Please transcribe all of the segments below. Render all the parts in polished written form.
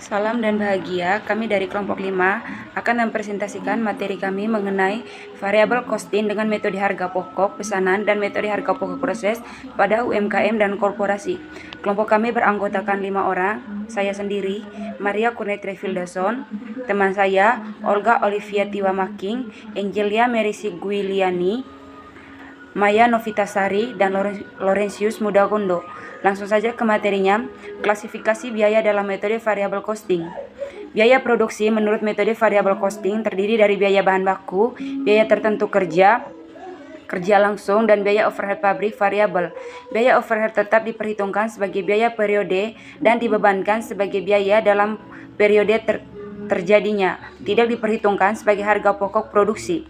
Salam dan bahagia, kami dari kelompok 5 akan mempresentasikan materi kami mengenai variabel costing dengan metode harga pokok pesanan dan metode harga pokok proses pada UMKM dan korporasi. Kelompok kami beranggotakan 5 orang, saya sendiri, Maria Kurnetre Fildason, teman saya, Olga Olivia Tiwamaking, Angelia Merisi Guiliani, Maya Novitasari, dan Laurentius Mudagondo. Langsung saja ke materinya. Klasifikasi biaya dalam metode variabel costing. Biaya produksi menurut metode variabel costing terdiri dari biaya bahan baku, biaya tertentu kerja langsung, dan biaya overhead pabrik variabel. Biaya overhead tetap diperhitungkan sebagai biaya periode dan dibebankan sebagai biaya dalam periode terjadinya, tidak diperhitungkan sebagai harga pokok produksi.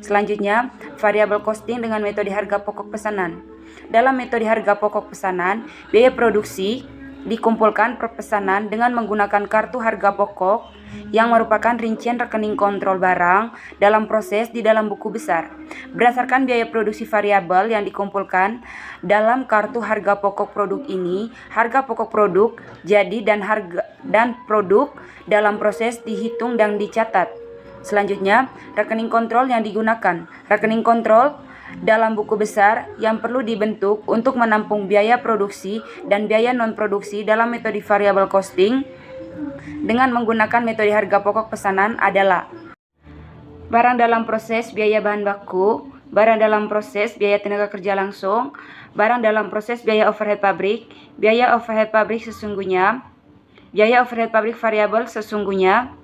Selanjutnya, variabel costing dengan metode harga pokok pesanan. Dalam metode harga pokok pesanan, biaya produksi dikumpulkan per pesanan dengan menggunakan kartu harga pokok yang merupakan rincian rekening kontrol barang dalam proses di dalam buku besar. Berdasarkan biaya produksi variabel yang dikumpulkan dalam kartu harga pokok produk ini, harga pokok produk jadi dan produk dalam proses dihitung dan dicatat. Selanjutnya, rekening kontrol yang digunakan. Rekening kontrol dalam buku besar yang perlu dibentuk untuk menampung biaya produksi dan biaya non-produksi dalam metode variabel costing dengan menggunakan metode harga pokok pesanan adalah barang dalam proses biaya bahan baku, barang dalam proses biaya tenaga kerja langsung, barang dalam proses biaya overhead pabrik, biaya overhead pabrik sesungguhnya, biaya overhead pabrik variabel sesungguhnya,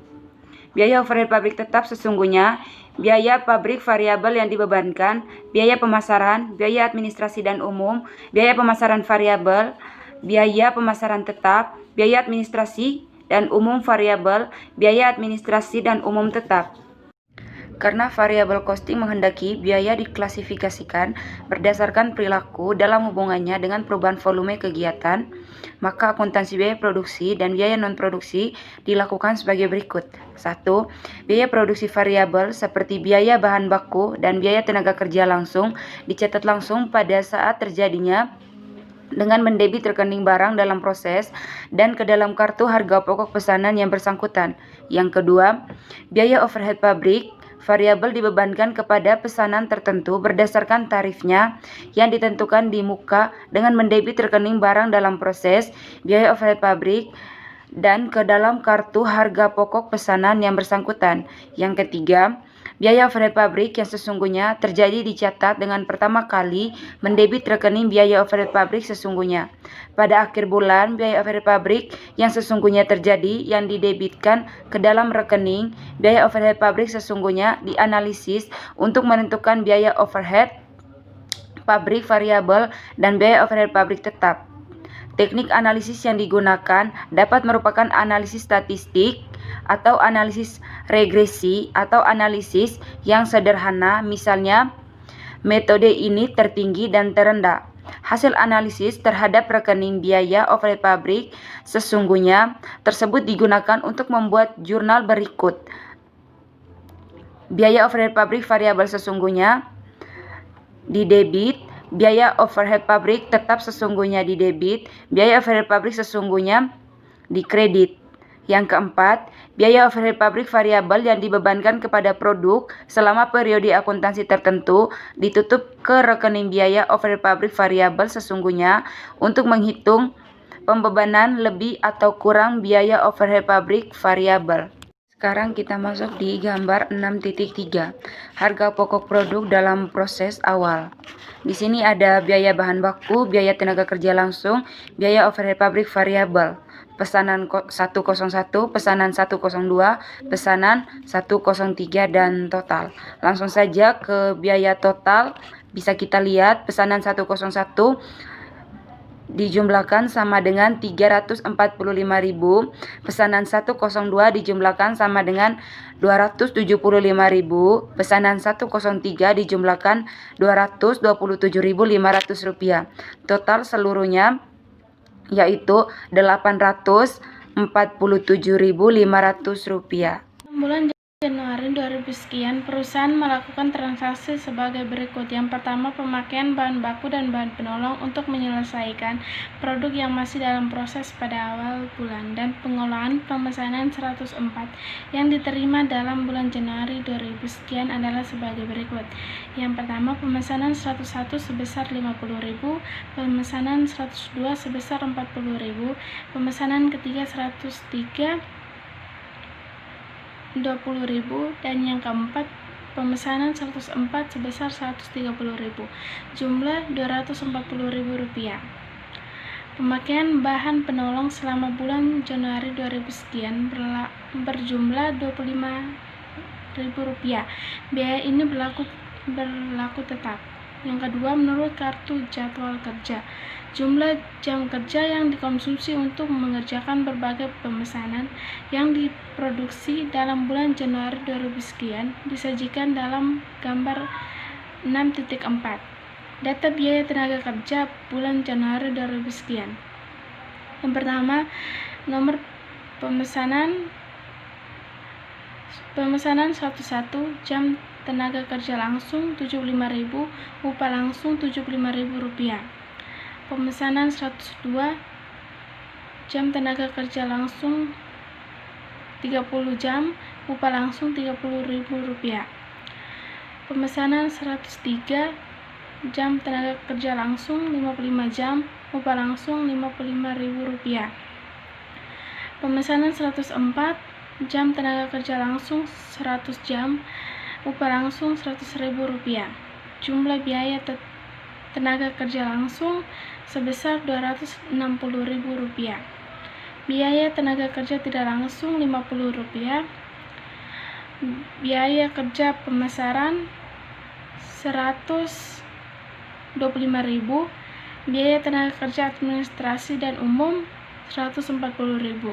biaya overhead pabrik tetap sesungguhnya, biaya pabrik variabel yang dibebankan, biaya pemasaran, biaya administrasi dan umum, biaya pemasaran variabel, biaya pemasaran tetap, biaya administrasi dan umum variabel, biaya administrasi dan umum tetap. Karena variabel costing menghendaki biaya diklasifikasikan berdasarkan perilaku dalam hubungannya dengan perubahan volume kegiatan, maka akuntansi biaya produksi dan biaya non-produksi dilakukan sebagai berikut. 1. Biaya produksi variabel seperti biaya bahan baku dan biaya tenaga kerja langsung dicatat langsung pada saat terjadinya dengan mendebit rekening barang dalam proses dan ke dalam kartu harga pokok pesanan yang bersangkutan. Yang kedua, biaya overhead pabrik variabel dibebankan kepada pesanan tertentu berdasarkan tarifnya yang ditentukan di muka dengan mendebit rekening barang dalam proses, biaya overhead pabrik, dan ke dalam kartu harga pokok pesanan yang bersangkutan. Yang ketiga, biaya overhead pabrik yang sesungguhnya terjadi dicatat dengan pertama kali mendebit rekening biaya overhead pabrik sesungguhnya. Pada akhir bulan, biaya overhead pabrik yang sesungguhnya terjadi yang didebitkan ke dalam rekening biaya overhead pabrik sesungguhnya dianalisis untuk menentukan biaya overhead pabrik variabel dan biaya overhead pabrik tetap. Teknik analisis yang digunakan dapat merupakan analisis statistik atau analisis regresi atau analisis yang sederhana, misalnya metode ini tertinggi dan terendah. Hasil analisis terhadap rekening biaya overhead pabrik sesungguhnya tersebut digunakan untuk membuat jurnal berikut. Biaya overhead pabrik variabel sesungguhnya didebit, biaya overhead pabrik tetap sesungguhnya didebit, biaya overhead pabrik sesungguhnya dikredit. Yang keempat, biaya overhead pabrik variabel yang dibebankan kepada produk selama periode akuntansi tertentu ditutup ke rekening biaya overhead pabrik variabel sesungguhnya untuk menghitung pembebanan lebih atau kurang biaya overhead pabrik variabel. Sekarang kita masuk di gambar 6.3, harga pokok produk dalam proses awal. Di sini ada biaya bahan baku, biaya tenaga kerja langsung, biaya overhead pabrik variabel. Pesanan 101, pesanan 102, pesanan 103, dan total. Langsung saja ke biaya total. Bisa kita lihat pesanan 101 dijumlahkan sama dengan 345.000, pesanan 102 dijumlahkan sama dengan 275.000, pesanan 103 dijumlahkan 227.500 rupiah. Total seluruhnya yaitu 847.500 rupiah. Januari 2000 sekian, perusahaan melakukan transaksi sebagai berikut. Yang pertama, pemakaian bahan baku dan bahan penolong untuk menyelesaikan produk yang masih dalam proses pada awal bulan, dan pengolahan pemesanan 104 yang diterima dalam bulan Januari 2000 sekian adalah sebagai berikut. Yang pertama, pemesanan 101 sebesar 50.000, pemesanan 102 sebesar 40.000, pemesanan ketiga 103 20.000, dan yang keempat pemesanan 104 sebesar 130.000, jumlah Rp240.000. Pemakaian bahan penolong selama bulan Januari 2000 sekian berjumlah Rp25.000. Biaya ini berlaku tetap. Yang kedua, menurut kartu jadwal kerja, jumlah jam kerja yang dikonsumsi untuk mengerjakan berbagai pemesanan yang diproduksi dalam bulan Januari 2000 sekian disajikan dalam gambar 6.4. Data biaya tenaga kerja bulan Januari 2000 sekian. Yang pertama, nomor pemesanan 11 jam tenaga kerja langsung 75.000, upah langsung Rp75.000. Pemesanan 102 jam tenaga kerja langsung 30 jam, upah langsung Rp30.000. Pemesanan 103 jam tenaga kerja langsung 55 jam, upah langsung Rp55.000. Pemesanan 104 jam tenaga kerja langsung 100 jam, upah langsung Rp100.000. Jumlah biaya tenaga kerja langsung sebesar Rp260.000. Biaya tenaga kerja tidak langsung Rp50. Biaya kerja pemasaran Rp125.000. Biaya tenaga kerja administrasi dan umum Rp140.000.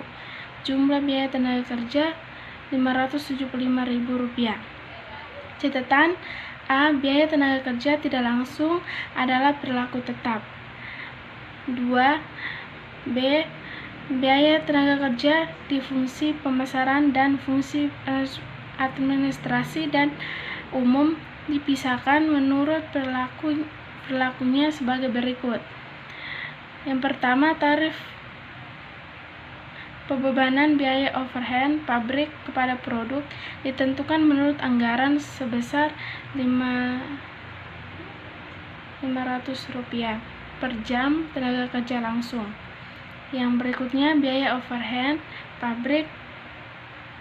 Jumlah biaya tenaga kerja Rp575.000. Catatan: A. Biaya tenaga kerja tidak langsung adalah berlaku tetap. 2. B. Biaya tenaga kerja di fungsi pemasaran dan fungsi administrasi dan umum dipisahkan menurut perilakunya sebagai berikut. Yang pertama, tarif pembebanan biaya overhead pabrik kepada produk ditentukan menurut anggaran sebesar Rp500 per jam tenaga kerja langsung. Yang berikutnya, biaya overhead pabrik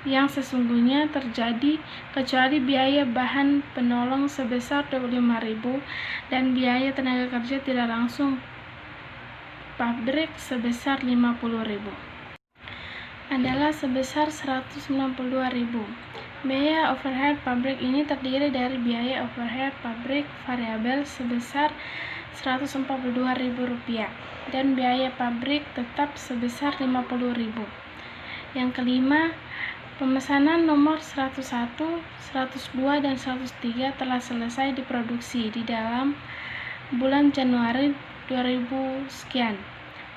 yang sesungguhnya terjadi kecuali biaya bahan penolong sebesar Rp25.000 dan biaya tenaga kerja tidak langsung pabrik sebesar Rp50.000 adalah sebesar Rp192.000. Biaya overhead pabrik ini terdiri dari biaya overhead pabrik variabel sebesar Rp142.000 dan biaya pabrik tetap sebesar Rp50.000. Yang kelima, pemesanan nomor 101, 102, dan 103 telah selesai diproduksi di dalam bulan Januari 2000 sekian.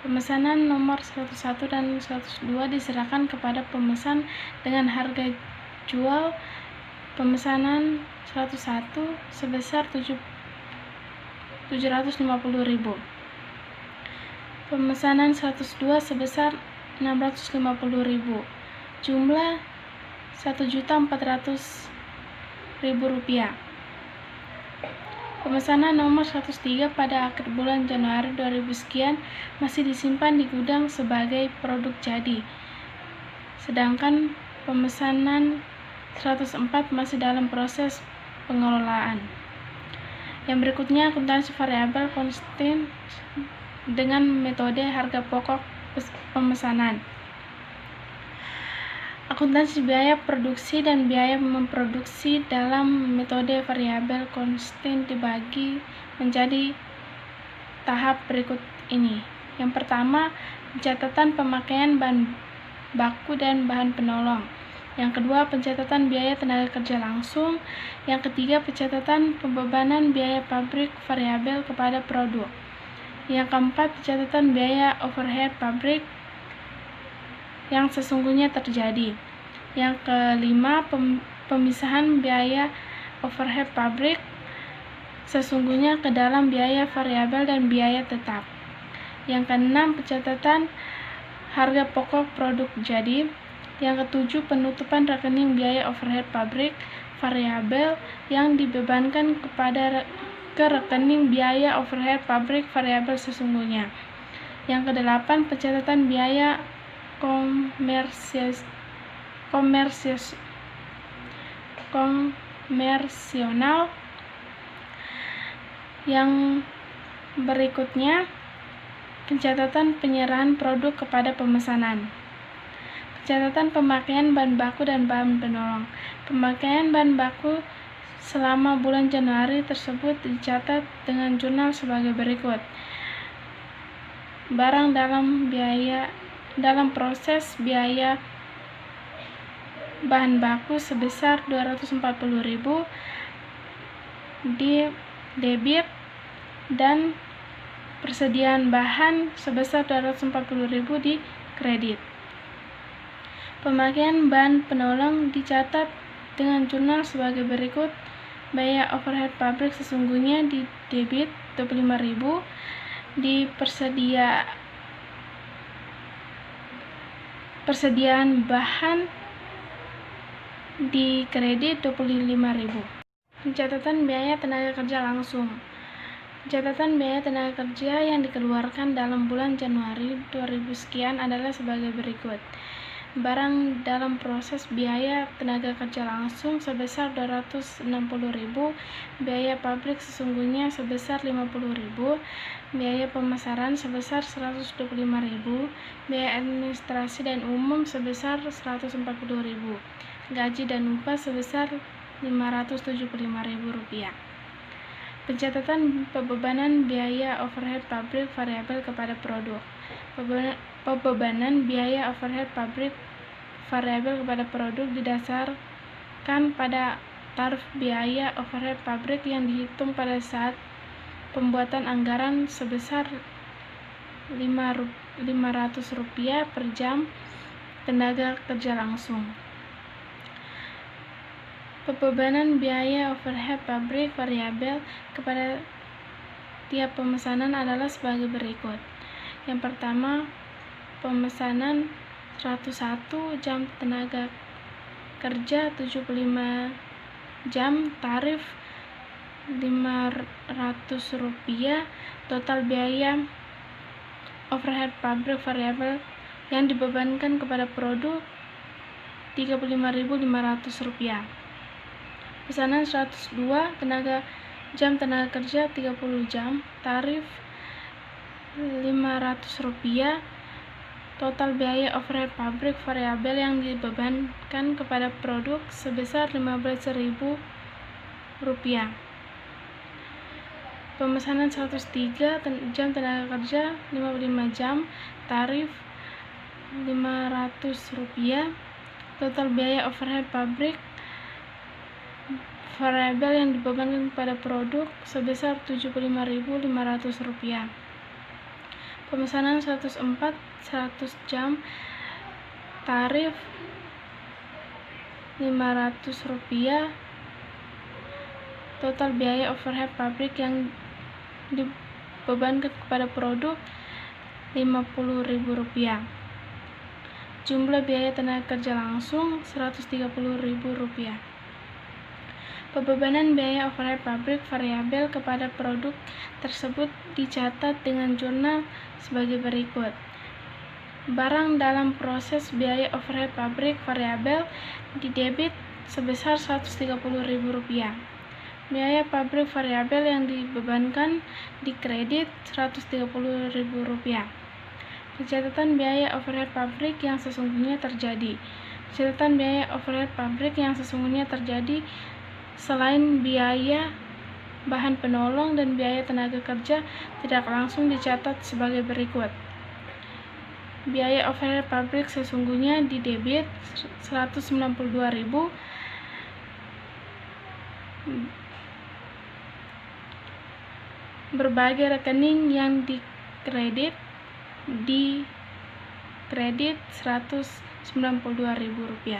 Pemesanan nomor 101 dan 102 diserahkan kepada pemesan dengan harga jual pemesanan 101 sebesar Rp750.000. Pemesanan 102 sebesar Rp650.000. Jumlah Rp1.400.000. Pemesanan nomor 103 pada akhir bulan Januari 2000 sekian masih disimpan di gudang sebagai produk jadi, sedangkan pemesanan 104 masih dalam proses pengelolaan. Yang berikutnya, akuntansi variabel konstan dengan metode harga pokok pemesanan. Akuntansi biaya produksi dan biaya memproduksi dalam metode variabel konstan dibagi menjadi tahap berikut ini. Yang pertama, pencatatan pemakaian bahan baku dan bahan penolong. Yang kedua, pencatatan biaya tenaga kerja langsung. Yang ketiga, pencatatan pembebanan biaya pabrik variabel kepada produk. Yang keempat, pencatatan biaya overhead pabrik yang sesungguhnya terjadi. Yang kelima, pemisahan biaya overhead pabrik sesungguhnya ke dalam biaya variabel dan biaya tetap. Yang keenam, pencatatan harga pokok produk jadi. Yang ketujuh, penutupan rekening biaya overhead pabrik variabel yang dibebankan ke rekening biaya overhead pabrik variabel sesungguhnya. Yang kedelapan, pencatatan biaya komersional. Yang berikutnya, pencatatan penyerahan produk kepada pemesanan. Pencatatan pemakaian bahan baku dan bahan penolong. Pemakaian bahan baku selama bulan Januari tersebut dicatat dengan jurnal sebagai berikut. Barang dalam proses biaya bahan baku sebesar 240.000 di debit dan persediaan bahan sebesar 240.000 di kredit. Pemakaian bahan penolong dicatat dengan jurnal sebagai berikut. Biaya overhead pabrik sesungguhnya di debit 25.000, di persediaan bahan di kredit 25.000. Pencatatan biaya tenaga kerja langsung. Pencatatan biaya tenaga kerja yang dikeluarkan dalam bulan Januari 2000 sekian adalah sebagai berikut. Barang dalam proses biaya tenaga kerja langsung sebesar 260.000, biaya pabrik sesungguhnya sebesar 50.000, biaya pemasaran sebesar 125.000, biaya administrasi dan umum sebesar 140.000, gaji dan upah sebesar 575.000 rupiah. Pencatatan pembebanan biaya overhead pabrik variabel kepada produk. Pembebanan biaya overhead pabrik variabel kepada produk didasarkan pada tarif biaya overhead pabrik yang dihitung pada saat pembuatan anggaran sebesar Rp500 per jam tenaga kerja langsung. Pembebanan biaya overhead pabrik variabel kepada tiap pemesanan adalah sebagai berikut. Yang pertama, pemesanan 101 jam tenaga kerja 75 jam, tarif Rp500, total biaya overhead pabrik variabel yang dibebankan kepada produk Rp35.500. Pesanan 102 jam tenaga kerja 30 jam, tarif Rp500, total biaya overhead pabrik variabel yang dibebankan kepada produk sebesar Rp15.000. Pemesanan 103 jam tenaga kerja 55 jam, tarif Rp500, total biaya overhead pabrik variabel yang dibebankan kepada produk sebesar Rp75.500. Pemesanan 104 100 jam, tarif Rp500, total biaya overhead pabrik yang dibebankan kepada produk Rp50.000. Jumlah biaya tenaga kerja langsung Rp130.000. Pembebanan biaya overhead pabrik variabel kepada produk tersebut dicatat dengan jurnal sebagai berikut. Barang dalam proses biaya overhead pabrik variabel di debit sebesar Rp130.000. Biaya pabrik variabel yang dibebankan di kredit Rp130.000. Pencatatan biaya overhead pabrik yang sesungguhnya terjadi. Pencatatan biaya overhead pabrik yang sesungguhnya terjadi selain biaya bahan penolong dan biaya tenaga kerja tidak langsung dicatat sebagai berikut. Biaya overhead pabrik sesungguhnya di debit Rp192.000, berbagai rekening yang di kredit Rp192.000.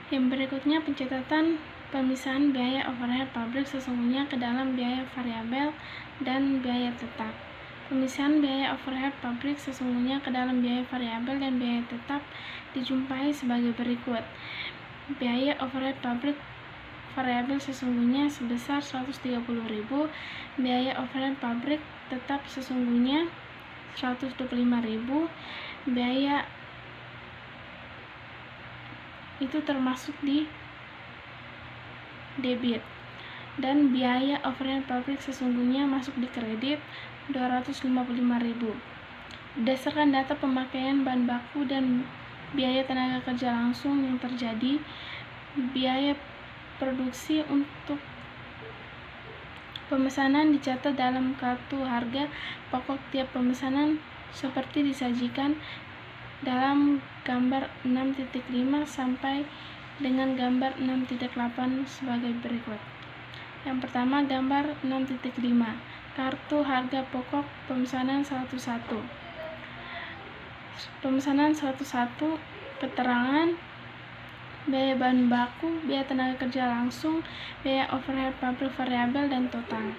Yang berikutnya pencatatan pemisahan biaya overhead pabrik sesungguhnya ke dalam biaya variabel dan biaya tetap. Pemisahan biaya overhead pabrik sesungguhnya ke dalam biaya variabel dan biaya tetap dijumpai sebagai berikut. Biaya overhead pabrik variabel sesungguhnya sebesar 130.000, biaya overhead pabrik tetap sesungguhnya 125.000, biaya itu termasuk di debit, dan biaya overhead pabrik sesungguhnya masuk di kredit 255.000. Berdasarkan data pemakaian bahan baku dan biaya tenaga kerja langsung yang terjadi, biaya produksi untuk pemesanan dicatat dalam kartu harga pokok tiap pemesanan seperti disajikan dalam gambar 6.5 sampai dengan gambar 6.8 sebagai berikut. Yang pertama, gambar 6.5, kartu harga pokok pemesanan 1.1. Pemesanan 1.1, keterangan biaya bahan baku, biaya tenaga kerja langsung, biaya overhead pabrik variabel dan total.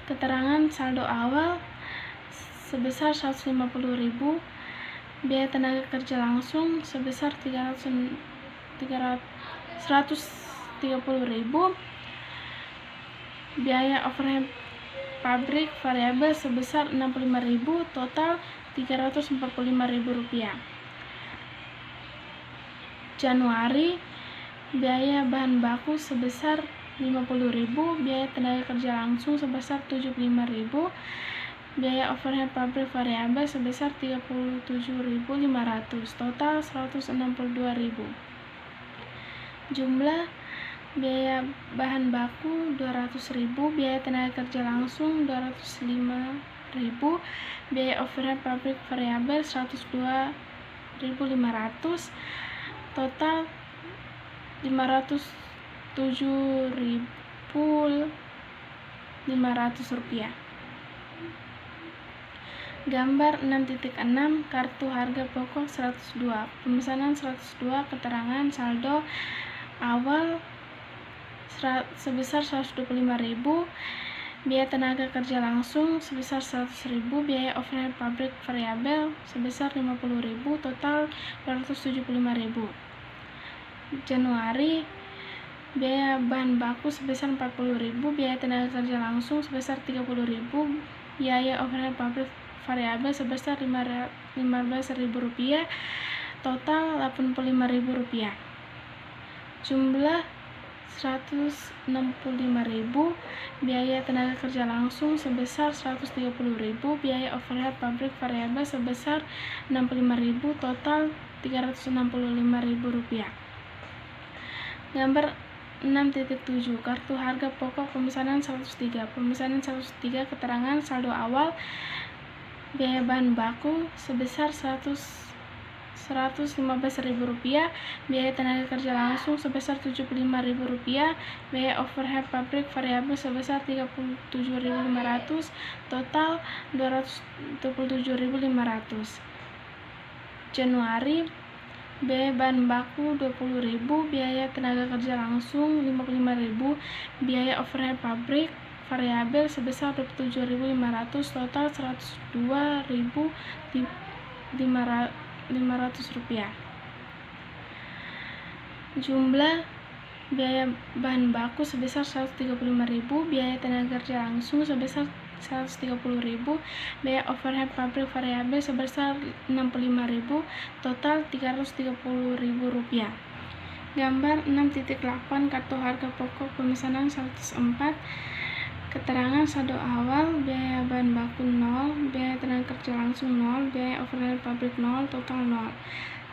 Keterangan saldo awal sebesar 150.000, biaya tenaga kerja langsung sebesar 130.000, biaya overhead pabrik variabel sebesar 65.000, total 345.000 rupiah. Januari, biaya bahan baku sebesar 50.000, biaya tenaga kerja langsung sebesar 75.000, biaya overhead pabrik variabel sebesar 37.500, total 162.000. Jumlah biaya bahan baku 200.000, biaya tenaga kerja langsung 205.000, biaya overhead pabrik variabel 102.500, total 507.500 rupiah. Gambar 6.6, kartu harga pokok 102, pemesanan 102, keterangan saldo awal sebesar 125.000, biaya tenaga kerja langsung sebesar 100.000, biaya overhead pabrik variabel sebesar 50.000, total 275.000. Januari, biaya bahan baku sebesar 40.000, biaya tenaga kerja langsung sebesar 30.000, biaya overhead pabrik variabel sebesar 15.000 rupiah, total 85.000 rupiah. Jumlah 165.000, biaya tenaga kerja langsung sebesar 130.000, biaya overhead pabrik variabel sebesar 65.000, total 365.000 rupiah. Gambar 6.7, kartu harga pokok pemesanan 103, pemesanan 103, keterangan saldo awal biaya bahan baku sebesar 115.000 rupiah, biaya tenaga kerja langsung sebesar 75.000 rupiah, biaya overhead pabrik variabel sebesar 37.500, total 227.500. Januari, biaya bahan baku 20.000, biaya tenaga kerja langsung 55.000, biaya overhead pabrik variabel sebesar 27.500, total 102.500 rupiah. Jumlah biaya bahan baku sebesar 135.000, biaya tenaga kerja langsung sebesar 130.000, biaya overhead pabrik variabel sebesar 65.000, total 330.000 rupiah. Gambar 6.8, kartu harga pokok pemesanan 104, keterangan saldo awal biaya bahan baku 0, biaya tenaga kerja langsung 0, biaya overhead pabrik 0, total 0.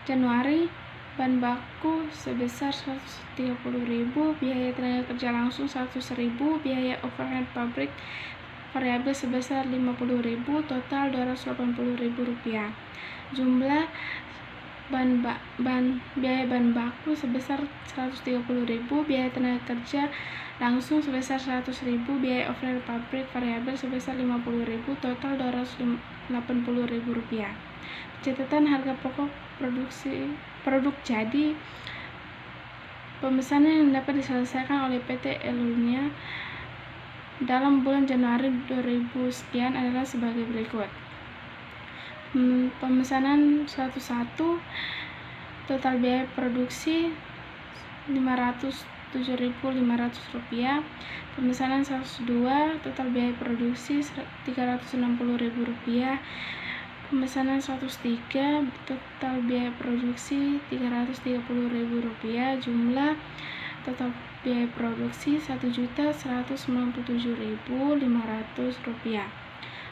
Januari, bahan baku sebesar 130.000, biaya tenaga kerja langsung 100.000, biaya overhead pabrik variabel sebesar 50.000, total 280.000 rupiah. Jumlah biaya bahan baku sebesar 130.000, biaya tenaga kerja langsung sebesar 100.000, biaya overhead pabrik variabel sebesar 50.000, total 280.000 rupiah. Catatan harga pokok produk jadi Pemesanan yang dapat diselesaikan oleh PT Elunia dalam bulan Januari 2000 sekian adalah sebagai berikut. Pemesanan 101 total biaya produksi Rp507.500. Pemesanan 102 total biaya produksi Rp360.000. Pemesanan 103 total biaya produksi Rp330.000. Jumlah total biaya produksi Rp1.197.500.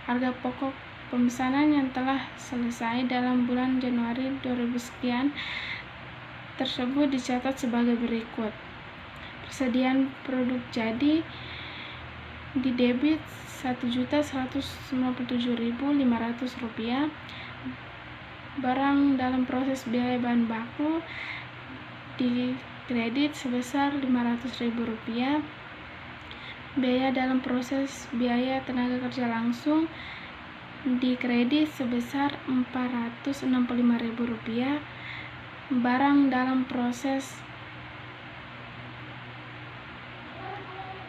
Harga pokok pemesanan yang telah selesai dalam bulan Januari 2000 sekian tersebut dicatat sebagai berikut. Persediaan produk jadi di debit Rp1.197.500. Barang dalam proses biaya bahan baku di kredit sebesar Rp500.000. Biaya dalam proses biaya tenaga kerja langsung di kredit sebesar Rp465.000. Barang dalam proses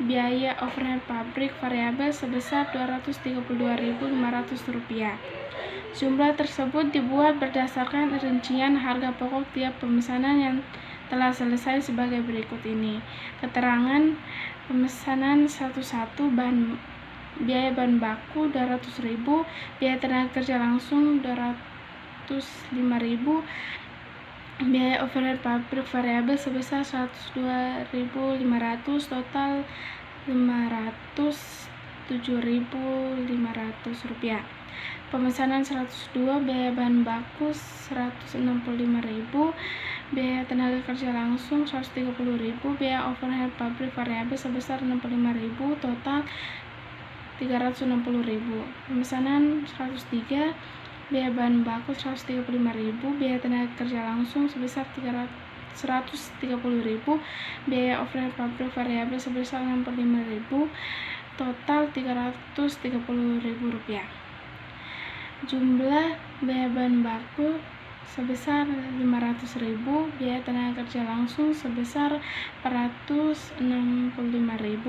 biaya overhead pabrik variabel sebesar Rp232.500. Jumlah tersebut dibuat berdasarkan rincian harga pokok tiap pemesanan yang telah selesai sebagai berikut ini. Keterangan pemesanan 11 biaya bahan baku Rp200.000, biaya tenaga kerja langsung Rp205.000, biaya overhead pabrik variabel sebesar Rp102.500, total Rp507.500. Pemesanan 102 biaya bahan baku Rp165.000, biaya tenaga kerja langsung Rp130.000, biaya overhead pabrik variabel sebesar Rp65.000, total Rp360.000. Pemesanan 103 biaya bahan baku Rp135.000, biaya tenaga kerja langsung sebesar Rp130.000, biaya overhead pabrik variabel sebesar Rp65.000, total Rp330.000. Jumlah biaya bahan baku sebesar Rp500.000, biaya tenaga kerja langsung sebesar Rp465.000,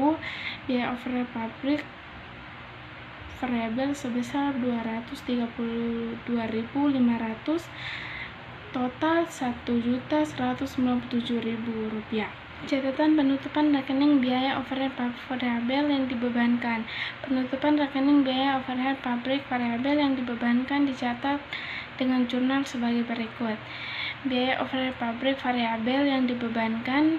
biaya overhead pabrik variabel sebesar Rp232.500, total Rp1.197.000. Catatan penutupan rekening biaya overhead pabrik variabel yang dibebankan. Penutupan rekening biaya overhead pabrik variabel yang dibebankan dicatat dengan jurnal sebagai berikut. Biaya overhead pabrik variabel yang dibebankan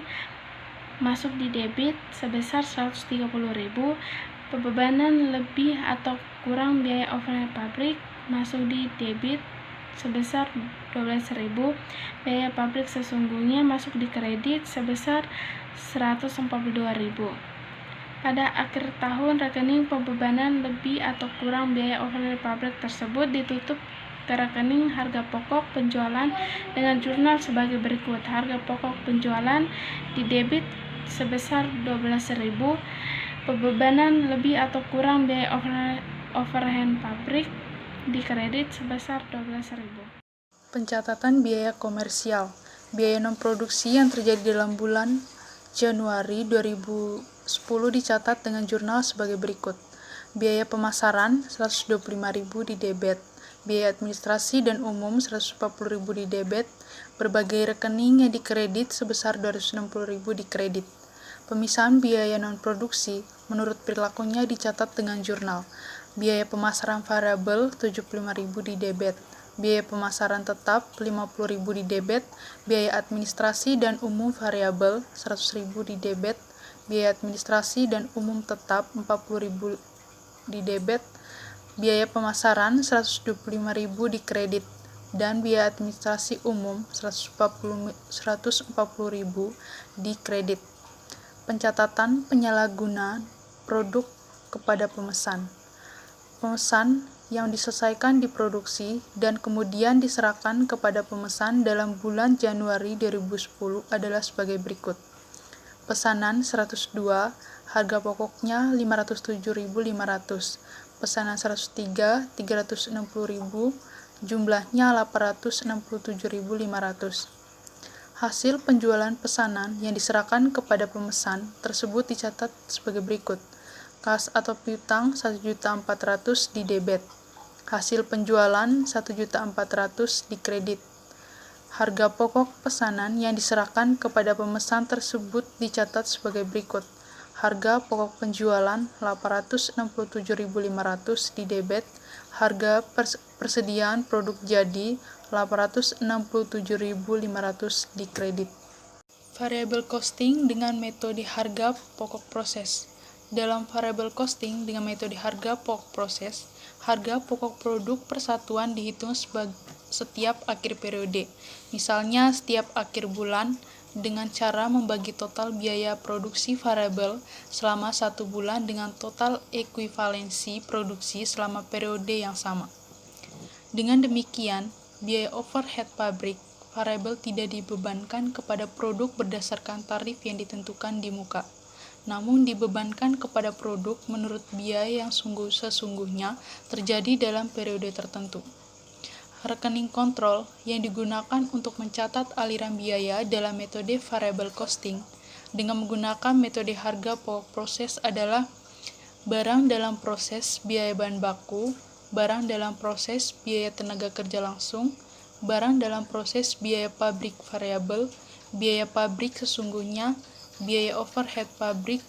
masuk di debit sebesar Rp130.000. Pembebanan lebih atau kurang biaya overhead pabrik masuk di debit sebesar Rp12.000. Biaya pabrik sesungguhnya masuk di kredit sebesar Rp142.000. Pada akhir tahun, rekening pembebanan lebih atau kurang biaya overhead pabrik tersebut ditutup ke rekening harga pokok penjualan dengan jurnal sebagai berikut. Harga pokok penjualan di debit sebesar Rp12.000. Pembebanan lebih atau kurang biaya overhead pabrik di kredit sebesar Rp12.000. Pencatatan biaya komersial. Biaya non-produksi yang terjadi dalam bulan Januari 2010 dicatat dengan jurnal sebagai berikut. Biaya pemasaran Rp125.000 di debit, biaya administrasi dan umum Rp140.000 di debit, berbagai rekening yang dikredit sebesar Rp260.000 di kredit. Pemisahan biaya non-produksi menurut perilakunya dicatat dengan jurnal. Biaya pemasaran variabel Rp75.000 di debit, biaya pemasaran tetap Rp50.000 di debit, biaya administrasi dan umum variabel Rp100.000 di debit, biaya administrasi dan umum tetap Rp40.000 di debit, biaya pemasaran Rp125.000 di kredit, dan biaya administrasi umum Rp140.000 di kredit. Pencatatan penyalahgunaan produk kepada pemesan. Pemesan yang diselesaikan diproduksi dan kemudian diserahkan kepada pemesan dalam bulan Januari 2010 adalah sebagai berikut. Pesanan 102, harga pokoknya Rp507.500. Pesanan 103, Rp360.000, jumlahnya Rp867.500. Hasil penjualan pesanan yang diserahkan kepada pemesan tersebut dicatat sebagai berikut. Kas atau piutang 1.400.000 di debit. Hasil penjualan 1.400.000 di kredit. Harga pokok pesanan yang diserahkan kepada pemesan tersebut dicatat sebagai berikut. Harga pokok penjualan 867.500 di debit. Harga persediaan produk jadi 867.500 di kredit. Variable costing dengan metode harga pokok proses. Dalam variable costing dengan metode harga pokok proses, harga pokok produk persatuan dihitung setiap akhir periode. Misalnya setiap akhir bulan dengan cara membagi total biaya produksi variabel selama 1 bulan dengan total ekuivalensi produksi selama periode yang sama. Dengan demikian, biaya overhead pabrik variabel tidak dibebankan kepada produk berdasarkan tarif yang ditentukan di muka, namun dibebankan kepada produk menurut biaya yang sesungguhnya terjadi dalam periode tertentu. Rekening kontrol yang digunakan untuk mencatat aliran biaya dalam metode variable costing dengan menggunakan metode harga pokok proses adalah barang dalam proses biaya bahan baku, barang dalam proses biaya tenaga kerja langsung, barang dalam proses biaya pabrik variabel, biaya pabrik sesungguhnya, biaya overhead pabrik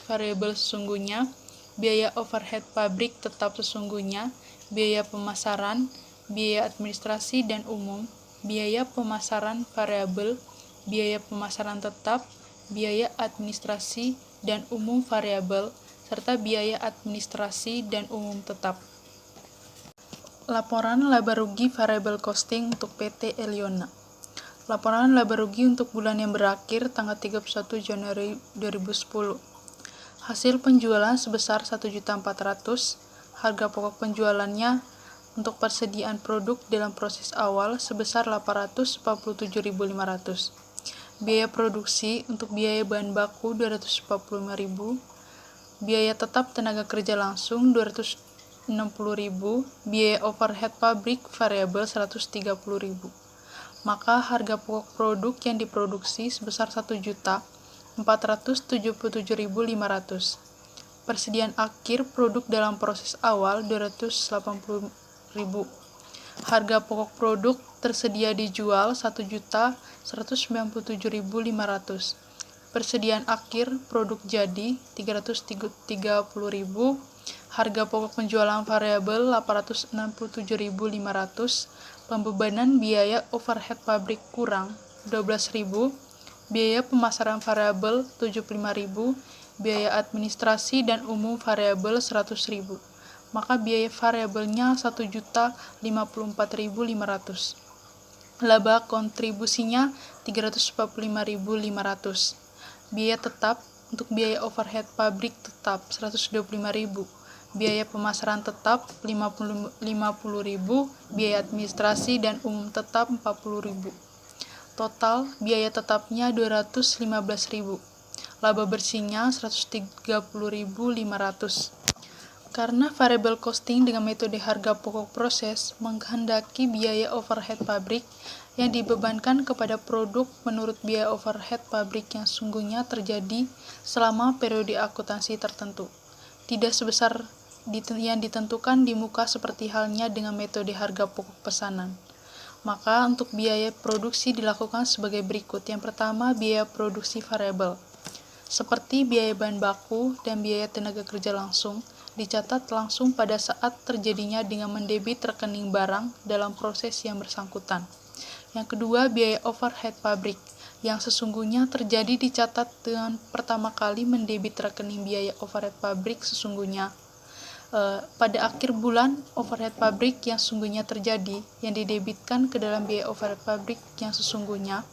variabel sesungguhnya, biaya overhead pabrik tetap sesungguhnya, biaya pemasaran, biaya administrasi dan umum, biaya pemasaran variabel, biaya pemasaran tetap, biaya administrasi dan umum variabel, serta biaya administrasi dan umum tetap. Laporan laba rugi variable costing untuk PT Eliona. Laporan laba rugi untuk bulan yang berakhir tanggal 31 Januari 2010. Hasil penjualan sebesar 1.400.000, harga pokok penjualannya untuk persediaan produk dalam proses awal sebesar 847.500. Biaya produksi untuk biaya bahan baku 245.000, biaya tetap tenaga kerja langsung 260.000, biaya overhead pabrik variabel 130.000. Maka harga pokok produk yang diproduksi sebesar 1.477.500. Persediaan akhir produk dalam proses awal 280.000. Harga pokok produk tersedia dijual 1.197.500. Persediaan akhir produk jadi 330.000. Harga pokok penjualan variabel 867.500. Pembebanan biaya overhead pabrik kurang 12.000. Biaya pemasaran variabel 75.000. Biaya administrasi dan umum variabel 100.000. Maka biaya variabelnya 1.054.500. Laba kontribusinya 345.500. Biaya tetap untuk biaya overhead pabrik tetap 125.000. Biaya pemasaran tetap 50.000, biaya administrasi dan umum tetap 40.000. Total biaya tetapnya 215.000. Laba bersihnya 130.500. Karena variable costing dengan metode harga pokok proses menghendaki biaya overhead pabrik yang dibebankan kepada produk menurut biaya overhead pabrik yang sungguhnya terjadi selama periode akuntansi tertentu, tidak sebesar yang ditentukan di muka seperti halnya dengan metode harga pokok pesanan. Maka untuk biaya produksi dilakukan sebagai berikut. Yang pertama, biaya produksi variabel, seperti biaya bahan baku dan biaya tenaga kerja langsung, dicatat langsung pada saat terjadinya dengan mendebit rekening barang dalam proses yang bersangkutan. Yang kedua, biaya overhead pabrik, yang sesungguhnya terjadi dicatat dengan pertama kali mendebit rekening biaya overhead pabrik sesungguhnya. Pada akhir bulan, overhead pabrik yang sesungguhnya terjadi, yang didebitkan ke dalam biaya overhead pabrik yang sesungguhnya,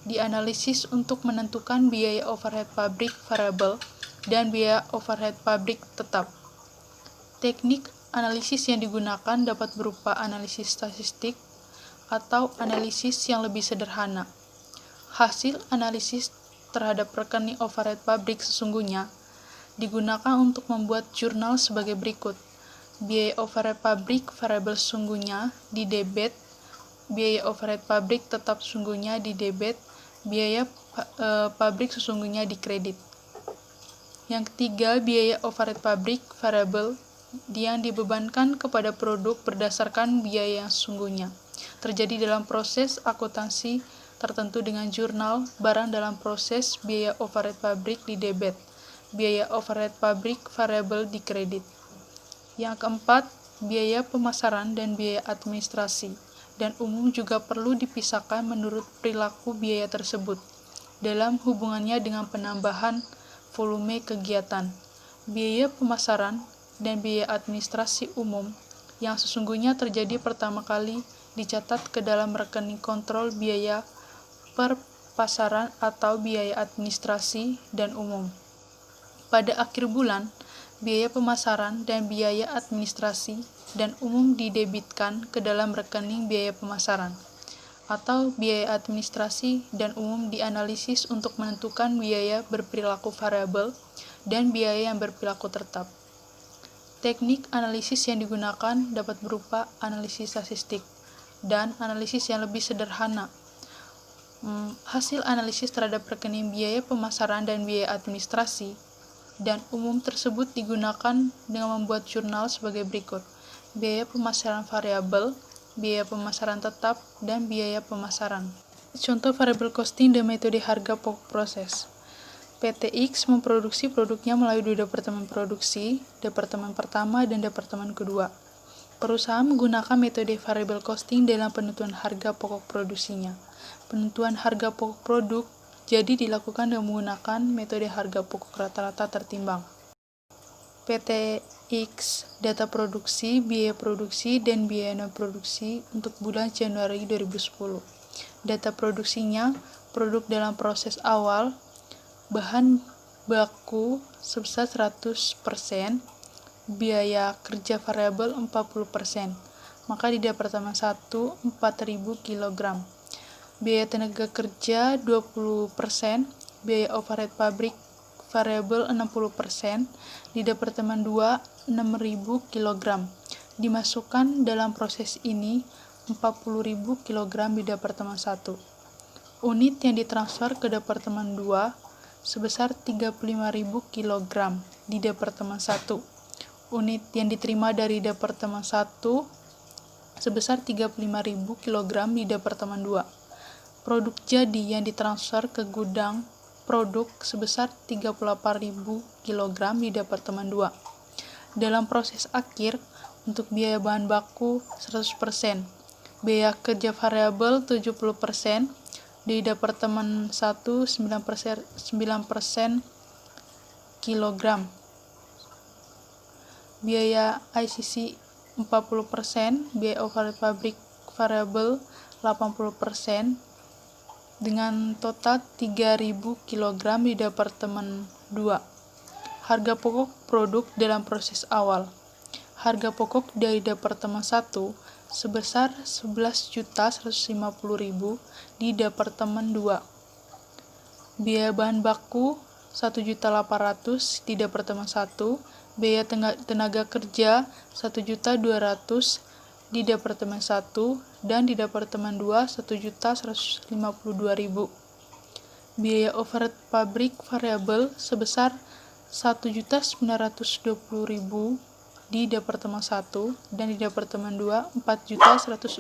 dianalisis untuk menentukan biaya overhead pabrik variabel dan biaya overhead pabrik tetap. Teknik analisis yang digunakan dapat berupa analisis statistik atau analisis yang lebih sederhana. Hasil analisis terhadap rekening overhead pabrik sesungguhnya digunakan untuk membuat jurnal sebagai berikut. Biaya overhead pabrik variabel sesungguhnya di debit, biaya overhead pabrik tetap sesungguhnya di debit, biaya pabrik sesungguhnya dikredit. Yang ketiga, biaya overhead pabrik variable yang dibebankan kepada produk berdasarkan biaya yang sesungguhnya terjadi dalam proses akuntansi tertentu dengan jurnal barang dalam proses biaya overhead pabrik di debit, biaya overhead pabrik variable di kredit. Yang keempat, biaya pemasaran dan biaya administrasi dan umum juga perlu dipisahkan menurut perilaku biaya tersebut dalam hubungannya dengan penambahan volume kegiatan. Biaya pemasaran dan biaya administrasi umum yang sesungguhnya terjadi pertama kali dicatat ke dalam rekening kontrol biaya perpasaran atau biaya administrasi dan umum. Pada akhir bulan, biaya pemasaran dan biaya administrasi dan umum didebitkan ke dalam rekening biaya pemasaran atau biaya administrasi dan umum dianalisis untuk menentukan biaya berperilaku variabel dan biaya yang berperilaku tetap. Teknik analisis yang digunakan dapat berupa analisis statistik dan analisis yang lebih sederhana. Hasil analisis terhadap rekening biaya pemasaran dan biaya administrasi dan umum tersebut digunakan dengan membuat jurnal sebagai berikut: biaya pemasaran variabel, biaya pemasaran tetap, dan biaya pemasaran. Contoh variable costing dan metode harga pokok proses. PT X memproduksi produknya melalui dua departemen produksi, departemen pertama dan departemen kedua. Perusahaan menggunakan metode variable costing dalam penentuan harga pokok produksinya. Penentuan harga pokok produk jadi dilakukan dengan menggunakan metode harga pokok rata-rata tertimbang. PT X data produksi, biaya produksi, dan biaya non-produksi untuk bulan Januari 2010. Data produksinya, produk dalam proses awal, bahan baku sebesar 100%, biaya kerja variabel 40%, maka di departemen 1 4.000 kg. Biaya tenaga kerja 20%, biaya overhead pabrik variabel 60%, di departemen 2 6.000 kg. Dimasukkan dalam proses ini 40.000 kg di departemen 1. Unit yang ditransfer ke departemen 2 sebesar 35.000 kg di departemen 1. Unit yang diterima dari departemen 1 sebesar 35.000 kg di departemen 2. Produk jadi yang ditransfer ke gudang produk sebesar 38.000 kg di departemen 2. Dalam proses akhir, untuk biaya bahan baku 100%, biaya kerja variabel 70%, di departemen 1 9% kilogram. Biaya ICC 40%, biaya overhead pabrik variabel 80%, dengan total 3.000 kg di departemen 2. Harga pokok produk dalam proses awal. Harga pokok dari departemen 1 sebesar 11.150.000 di departemen 2. Biaya bahan baku 1.800.000 di departemen 1, biaya tenaga kerja 1.200.000 di departemen 1, dan di departemen 2 1.152.000. Biaya overhead pabrik variabel sebesar 1.920.000 di departemen 1, dan di departemen 2 4.140.000.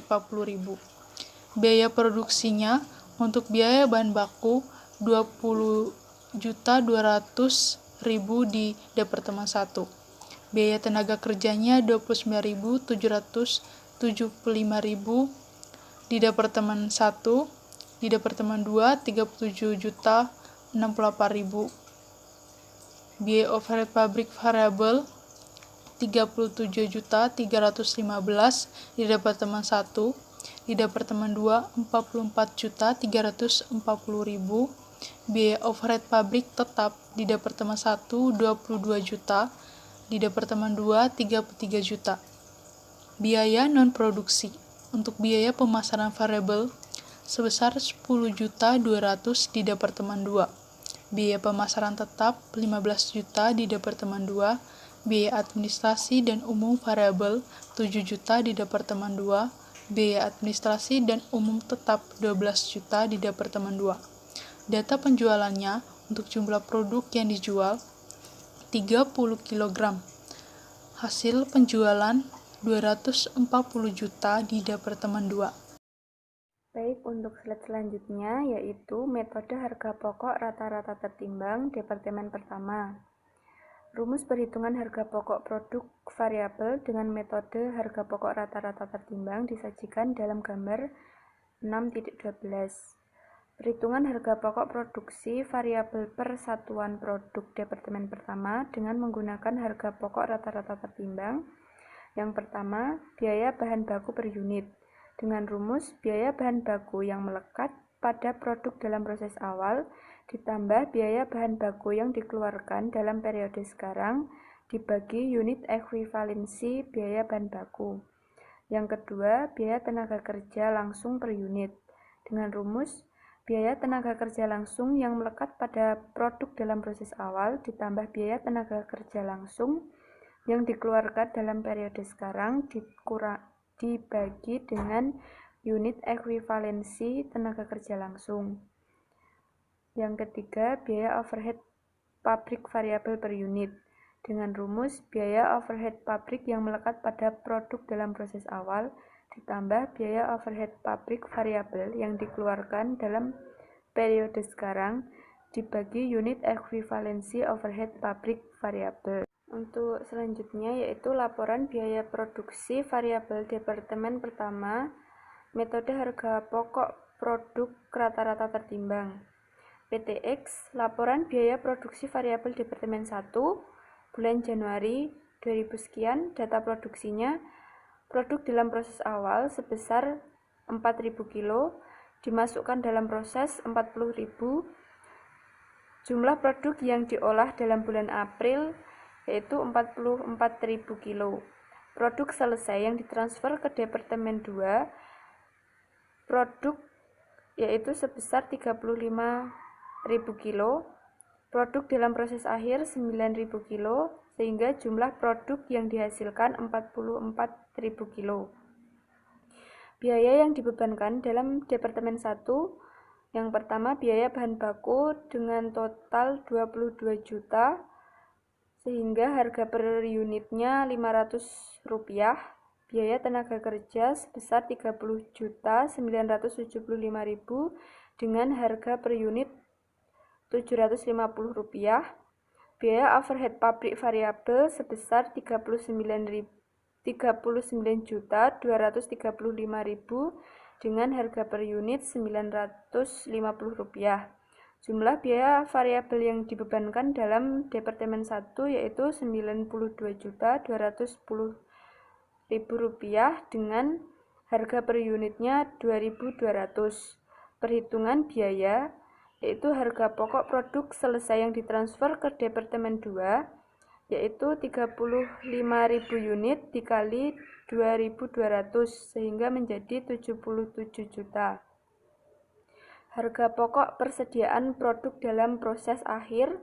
Biaya produksinya untuk biaya bahan baku 20.200.000 di departemen 1. Biaya tenaga kerjanya 29.775.000 di departemen 1, di departemen 2 37.068.000. Biaya overhead pabrik variabel 37.315 di departemen 1, di departemen 2 44.340.000. Biaya overhead pabrik tetap di departemen 1 22 juta, di departemen 2 33 juta. Biaya non-produksi untuk biaya pemasaran variabel sebesar 10.200.000 di departemen 2. Biaya pemasaran tetap 15 juta di departemen 2. Biaya administrasi dan umum variabel 7 juta di departemen 2. Biaya administrasi dan umum tetap 12 juta di departemen 2. Data penjualannya untuk jumlah produk yang dijual 30 kg. Hasil penjualan 240 juta di Departemen 2. Baik, untuk slide selanjutnya yaitu metode harga pokok rata-rata tertimbang Departemen pertama. Rumus perhitungan harga pokok produk variabel dengan metode harga pokok rata-rata tertimbang disajikan dalam gambar 6.12. Perhitungan harga pokok produksi variabel per satuan produk Departemen pertama dengan menggunakan harga pokok rata-rata tertimbang. Yang pertama, biaya bahan baku per unit. Dengan rumus biaya bahan baku yang melekat pada produk dalam proses awal ditambah biaya bahan baku yang dikeluarkan dalam periode sekarang dibagi unit ekuivalensi biaya bahan baku. Yang kedua, biaya tenaga kerja langsung per unit. Dengan rumus biaya tenaga kerja langsung yang melekat pada produk dalam proses awal ditambah biaya tenaga kerja langsung yang dikeluarkan dalam periode sekarang dibagi dengan unit ekuivalensi tenaga kerja langsung. Yang ketiga, biaya overhead pabrik variabel per unit. Dengan rumus biaya overhead pabrik yang melekat pada produk dalam proses awal ditambah biaya overhead pabrik variabel yang dikeluarkan dalam periode sekarang dibagi unit ekuivalensi overhead pabrik variabel. Untuk selanjutnya yaitu laporan biaya produksi variabel Departemen pertama, metode harga pokok produk rata-rata tertimbang. PTX, laporan biaya produksi variabel Departemen 1, bulan Januari 2000 sekian, data produksinya produk dalam proses awal sebesar 4.000 kilo, dimasukkan dalam proses 40.000. Jumlah produk yang diolah dalam bulan April yaitu 44.000 kilo. Produk selesai yang ditransfer ke Departemen 2, produk yaitu sebesar 35.000 kilo. Produk dalam proses akhir 9.000 kilo, sehingga jumlah produk yang dihasilkan 44.000 kilo. Biaya yang dibebankan dalam Departemen 1, yang pertama biaya bahan baku dengan total 22 juta, sehingga harga per unitnya 500 rupiah. Biaya tenaga kerja sebesar 30.975.000 dengan harga per unit 750 rupiah. Biaya overhead pabrik variabel sebesar 39.235.000 dengan harga per unit 950 rupiah. Jumlah biaya variabel yang dibebankan dalam Departemen 1 yaitu 92.210.000 rupiah dengan harga per unitnya 2.200. Perhitungan biaya yaitu harga pokok produk selesai yang ditransfer ke Departemen 2 yaitu 35.000 unit dikali 2.200 sehingga menjadi 77 juta. Harga pokok persediaan produk dalam proses akhir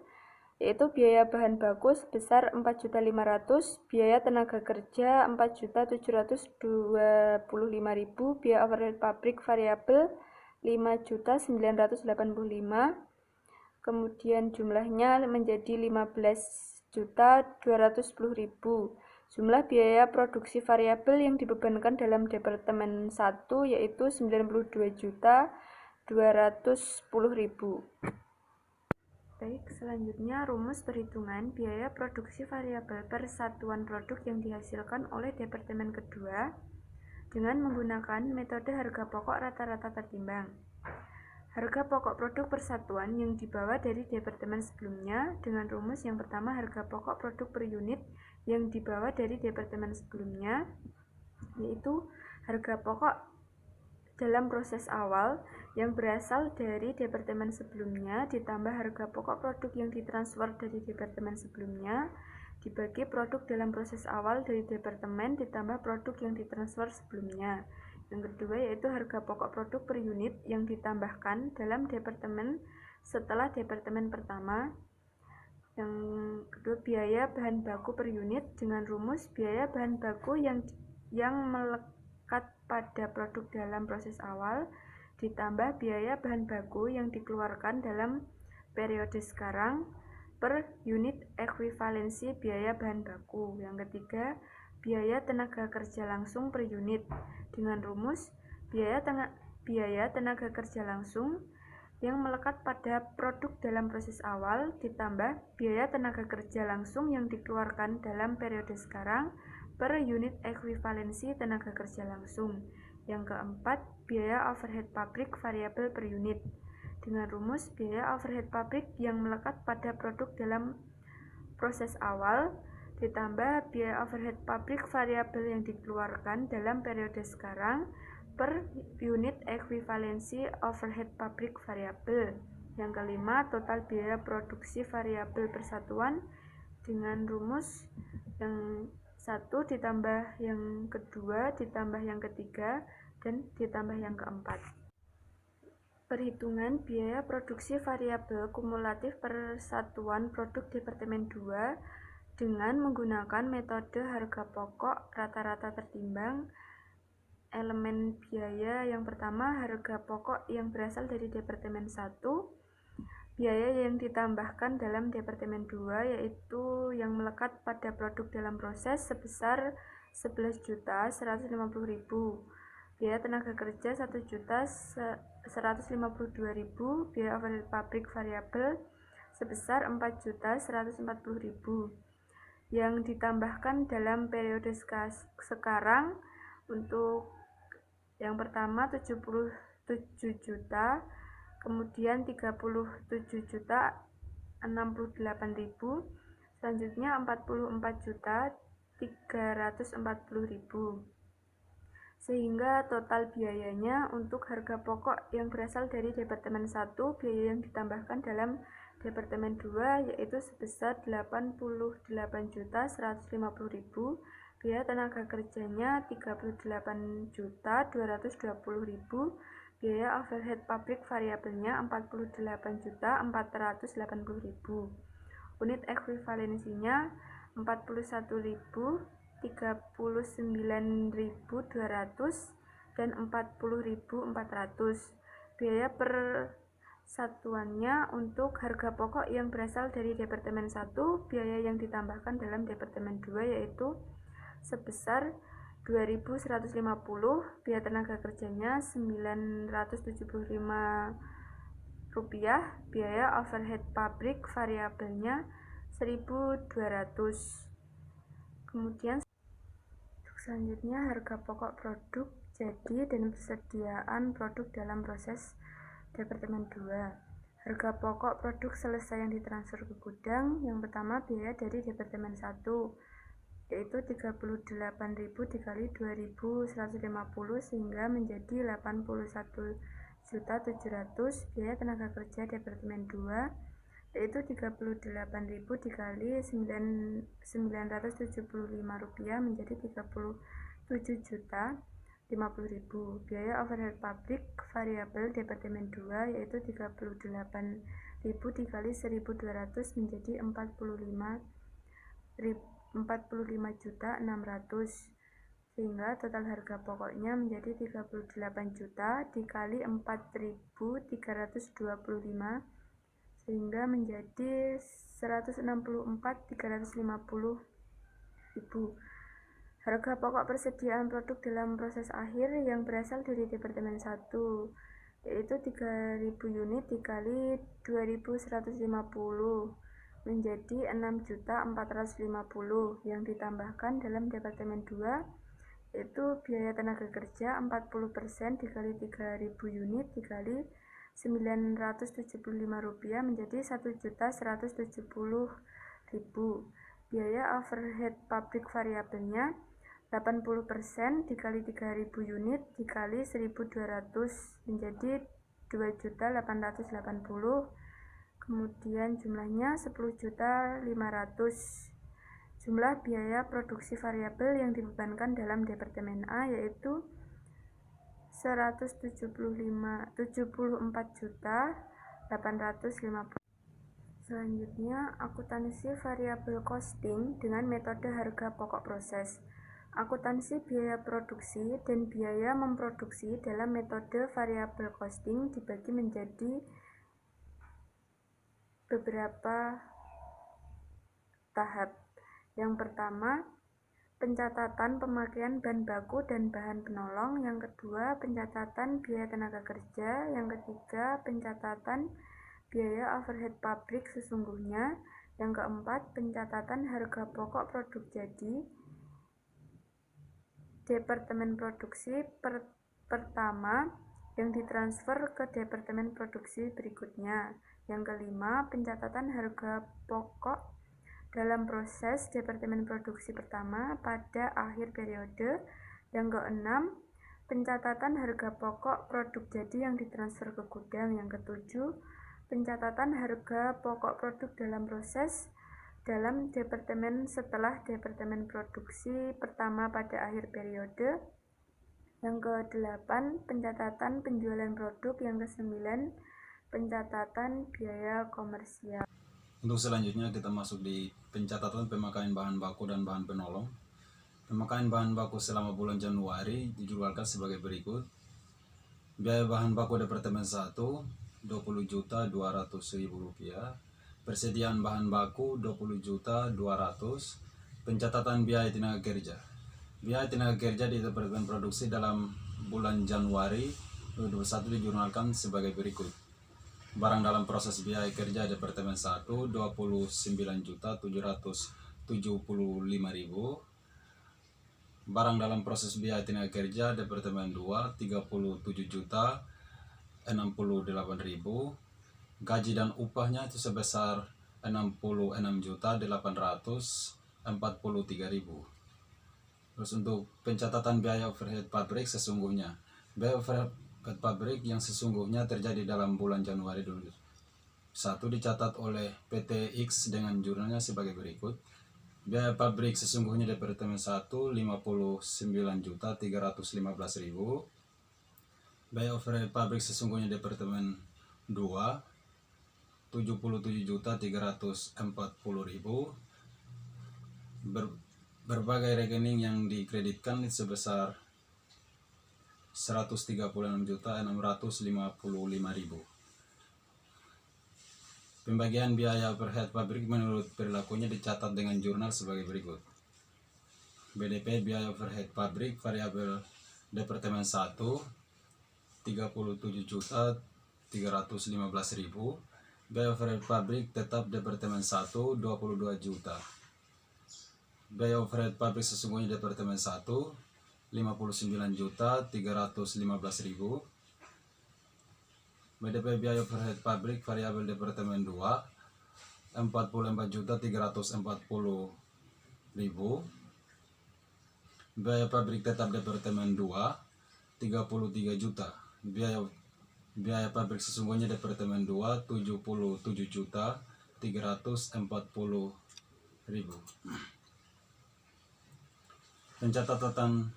yaitu biaya bahan baku sebesar 4.500.000, biaya tenaga kerja 4.725.000, biaya overhead pabrik variabel 5.985.000, kemudian jumlahnya menjadi 15.210.000. Jumlah biaya produksi variabel yang dibebankan dalam Departemen 1 yaitu 92.210.000. Baik, selanjutnya rumus perhitungan biaya produksi variabel per satuan produk yang dihasilkan oleh Departemen kedua dengan menggunakan metode harga pokok rata-rata tertimbang. Harga pokok produk persatuan yang dibawa dari Departemen sebelumnya dengan rumus yang pertama harga pokok produk per unit yang dibawa dari Departemen sebelumnya yaitu harga pokok dalam proses awal yang berasal dari Departemen sebelumnya ditambah harga pokok produk yang ditransfer dari Departemen sebelumnya dibagi produk dalam proses awal dari Departemen ditambah produk yang ditransfer sebelumnya. Yang kedua yaitu harga pokok produk per unit yang ditambahkan dalam Departemen setelah Departemen pertama. Yang kedua biaya bahan baku per unit dengan rumus biaya bahan baku yang melekat pada produk dalam proses awal ditambah biaya bahan baku yang dikeluarkan dalam periode sekarang per unit ekuivalensi biaya bahan baku. Yang ketiga, biaya tenaga kerja langsung per unit dengan rumus biaya tenaga kerja langsung yang melekat pada produk dalam proses awal ditambah biaya tenaga kerja langsung yang dikeluarkan dalam periode sekarang per unit ekuivalensi tenaga kerja langsung. Yang keempat, biaya overhead pabrik variabel per unit dengan rumus biaya overhead pabrik yang melekat pada produk dalam proses awal ditambah biaya overhead pabrik variabel yang dikeluarkan dalam periode sekarang per unit ekuivalensi overhead pabrik variabel. Yang kelima, total biaya produksi variabel persatuan dengan rumus yang satu ditambah yang kedua ditambah yang ketiga dan ditambah yang keempat. Perhitungan biaya produksi variabel kumulatif persatuan produk Departemen 2 dengan menggunakan metode harga pokok rata-rata tertimbang. Elemen biaya yang pertama, harga pokok yang berasal dari Departemen 1. Biaya yang ditambahkan dalam Departemen 2 yaitu yang melekat pada produk dalam proses sebesar 11.150.000. Biaya tenaga kerja 1.152.000. Biaya overhead pabrik variabel sebesar 4.140.000. Yang ditambahkan dalam periode sekarang untuk yang pertama 77 juta, kemudian 37 juta 68.000, selanjutnya 44 juta 340.000. Sehingga total biayanya untuk harga pokok yang berasal dari Departemen 1, biaya yang ditambahkan dalam Departemen 2 yaitu sebesar 88.150.000, biaya tenaga kerjanya 38.220.000, biaya overhead pabrik variabelnya 48.480.000. Unit ekuivalensinya 41.000, 39.200 dan 40.400. Biaya persatuannya untuk harga pokok yang berasal dari Departemen 1, biaya yang ditambahkan dalam Departemen 2 yaitu sebesar 2.150, biaya tenaga kerjanya 975 rupiah, biaya overhead pabrik variabelnya 1.200. Kemudian selanjutnya harga pokok produk jadi dan persediaan produk dalam proses Departemen 2. Harga pokok produk selesai yang ditransfer ke gudang. Yang pertama, biaya dari Departemen 1 yaitu 38.000 dikali 2.150 sehingga menjadi 81.700. Biaya tenaga kerja Departemen 2 yaitu 38.000 dikali 975 rupiah menjadi 37 juta 50.000. Biaya overhead pabrik variabel Departemen 2 yaitu 38.000 dikali 1.200 menjadi 45 juta 600, sehingga total harga pokoknya menjadi 38 juta dikali 4.325 sehingga menjadi 164.350.000. Harga pokok persediaan produk dalam proses akhir yang berasal dari Departemen 1 yaitu 3.000 unit dikali 2.150 menjadi 6.450. Yang ditambahkan dalam Departemen 2 yaitu biaya tenaga kerja 40% dikali 3.000 unit dikali 975 rupiah menjadi 1.170.000. Biaya overhead pabrik variabelnya 80% dikali 3.000 unit dikali 1.200 menjadi 2.880. Kemudian jumlahnya 10.500. Jumlah biaya produksi variabel yang dibebankan dalam Departemen A yaitu 174.850. Selanjutnya, akuntansi variabel costing dengan metode harga pokok proses. Akuntansi biaya produksi dan biaya memproduksi dalam metode variable costing dibagi menjadi beberapa tahap. Yang pertama, pencatatan pemakaian bahan baku dan bahan penolong. Yang kedua, pencatatan biaya tenaga kerja. Yang ketiga, pencatatan biaya overhead pabrik sesungguhnya. Yang keempat, pencatatan harga pokok produk jadi. Departemen produksi pertama yang ditransfer ke departemen produksi berikutnya. Yang kelima, pencatatan harga pokok dalam proses departemen produksi pertama pada akhir periode. Yang keenam, pencatatan harga pokok produk jadi yang ditransfer ke gudang. Yang ketujuh, pencatatan harga pokok produk dalam proses dalam departemen setelah departemen produksi pertama pada akhir periode. Yang kedelapan, pencatatan penjualan produk. Yang kesembilan, pencatatan biaya komersial. Untuk selanjutnya kita masuk di pencatatan pemakaian bahan baku dan bahan penolong. Pemakaian bahan baku selama bulan Januari dijadwalkan sebagai berikut. Biaya bahan baku Departemen 1 Rp20.200.000. Persediaan bahan baku Rp20.200.000. Pencatatan biaya tenaga kerja. Biaya tenaga kerja di Departemen Produksi dalam bulan Januari 2021 dijurnalkan sebagai berikut. Barang dalam proses biaya kerja Departemen 1 Rp29.775.000. Barang dalam proses biaya tenaga kerja Departemen 2 Rp37.068.000. Gaji dan upahnya itu sebesar Rp66.843.000. Terus untuk pencatatan biaya overhead pabrik sesungguhnya. Biaya overhead pabrik yang sesungguhnya terjadi dalam bulan Januari 2021 dicatat oleh PT X dengan jurnalnya sebagai berikut. Biaya pabrik sesungguhnya Departemen 1 Rp59.315.000. Biaya overhead pabrik sesungguhnya Departemen 2 Rp77.340.000. Berbagai rekening yang dikreditkan sebesar Rp136.655.000. Pembagian biaya overhead pabrik menurut perilakunya dicatat dengan jurnal sebagai berikut. BDP biaya overhead pabrik variabel Departemen 1 Rp37.315.000. Biaya overhead pabrik tetap Departemen 1 Rp22 juta. Biaya overhead pabrik sesungguhnya Departemen 1 Rp59.315.000. BDP biaya overhead pabrik variabel Departemen 2 Rp44.340.000. Biaya pabrik tetap Departemen 2 Rp33 juta. Biaya pabrik sesungguhnya Departemen 2 Rp77.340.000. Pencatatan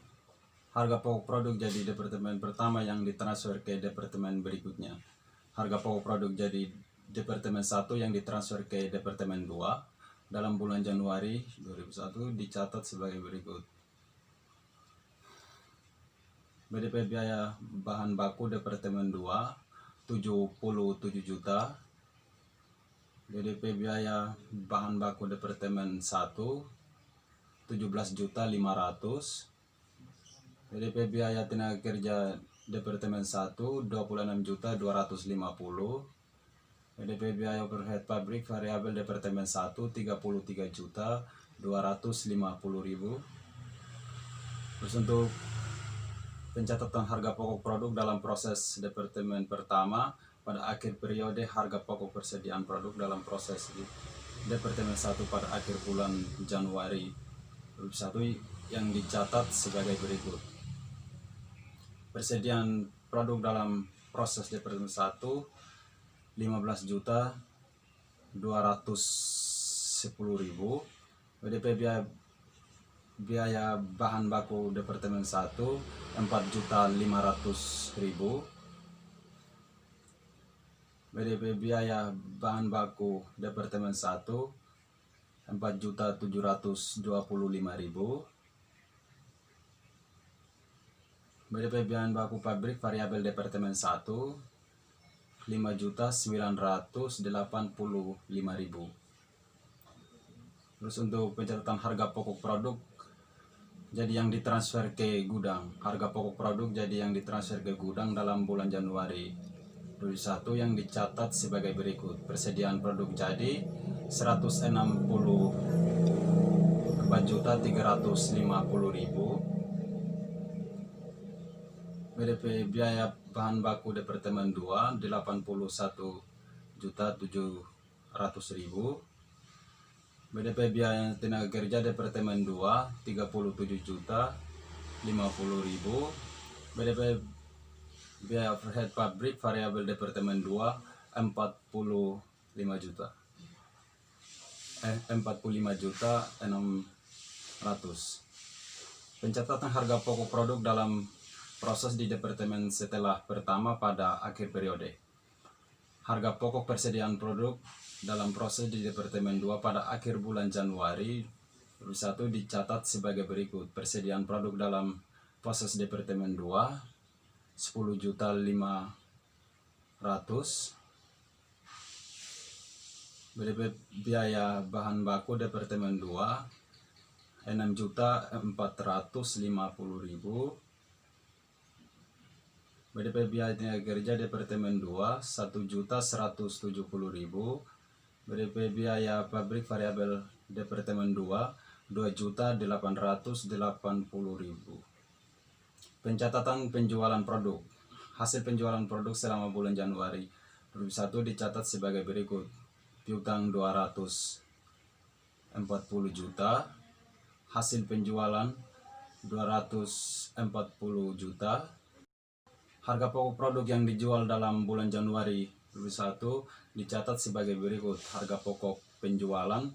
harga pokok produk jadi Departemen pertama yang ditransfer ke Departemen berikutnya. Harga pokok produk jadi Departemen 1 yang ditransfer ke Departemen 2 dalam bulan Januari 2001 dicatat sebagai berikut. BDP biaya bahan baku Departemen 2 77 juta. BDP biaya bahan baku Departemen 1 17.500.000. BDP biaya tenaga kerja Departemen 1 26.250.000. BDP biaya overhead pabrik variabel Departemen 1 33.250.000. Terus untuk pencatatan harga pokok produk dalam proses Departemen pertama pada akhir periode harga pokok persediaan produk dalam proses di Departemen 1 pada akhir bulan Januari 2021 yang dicatat sebagai berikut. Persediaan produk dalam proses Departemen 1 15.210.000. BDP biaya bahan baku Departemen 1 4.500.000. BDP biaya bahan baku Departemen 1 4.725.000. BDP bahan baku pabrik variabel departemen 1 5.985.000. Terus untuk pencatatan harga pokok produk jadi yang ditransfer ke gudang. Harga pokok produk jadi yang ditransfer ke gudang dalam bulan Januari 2021 yang dicatat sebagai berikut. Persediaan produk jadi 164.350.000. BDP biaya bahan baku departemen 2 81.700.000. BDP biaya tenaga kerja departemen 2 37.050.000. BDP biaya overhead pabrik variabel departemen 2 45.600.000. Pencatatan harga pokok produk dalam proses di departemen setelah pertama pada akhir periode. Harga pokok persediaan produk dalam proses di departemen 2 pada akhir bulan Januari 2021 dicatat sebagai berikut. Persediaan produk dalam proses departemen 2 10.500.000. BDP biaya bahan baku departemen 2 6.450.000. BDP biaya tenaga kerja departemen 2 1.170.000. BDP biaya pabrik variabel departemen 2 2.880.000. Pencatatan penjualan produk. Hasil penjualan produk selama bulan Januari 2021 dicatat sebagai berikut. Piutang 240 juta. Hasil penjualan 240 juta. Harga pokok produk yang dijual dalam bulan Januari 2021 dicatat sebagai berikut. Harga pokok penjualan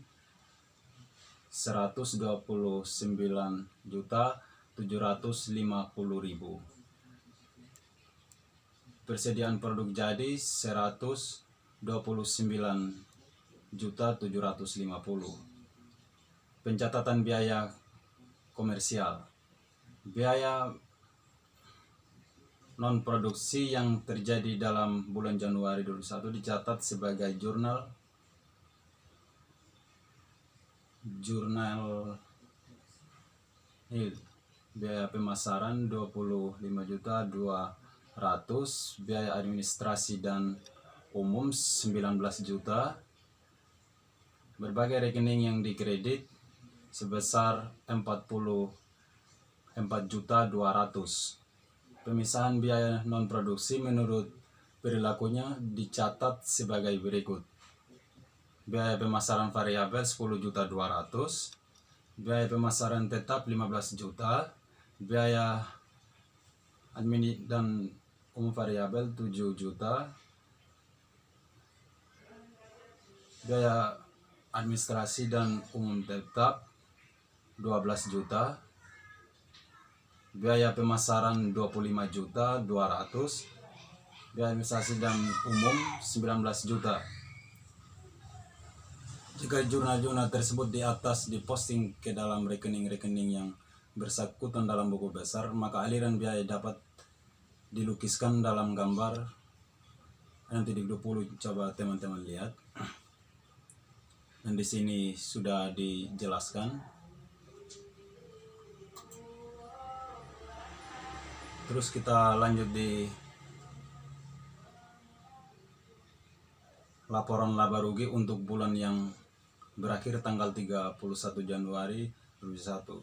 129.750.000. Persediaan produk jadi 129.750.000. Pencatatan biaya komersial. Biaya non produksi yang terjadi dalam bulan Januari 2021 dicatat sebagai jurnal nil. Biaya pemasaran 25.200.000, biaya administrasi dan umum 19 juta. Berbagai rekening yang dikredit sebesar 44.200.000. Pemisahan biaya non produksi menurut perilakunya dicatat sebagai berikut. Biaya pemasaran variabel 10.200.000, biaya pemasaran tetap 15 juta, biaya admin dan umum variabel 7 juta, biaya administrasi dan umum tetap 12 juta, biaya pemasaran 25.200.000, biaya administrasi dan umum 19 juta. Jika jurnal-jurnal tersebut di atas diposting ke dalam rekening-rekening yang bersangkutan dalam buku besar, maka aliran biaya dapat dilukiskan dalam gambar yang titik 20. Coba teman-teman lihat. Dan di sini sudah dijelaskan. Terus kita lanjut di laporan laba rugi untuk bulan yang berakhir tanggal 31 Januari 2021.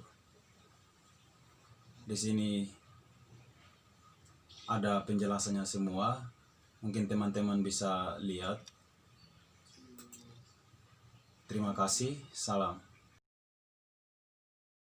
Di sini ada penjelasannya semua. Mungkin teman-teman bisa lihat. Terima kasih. Salam.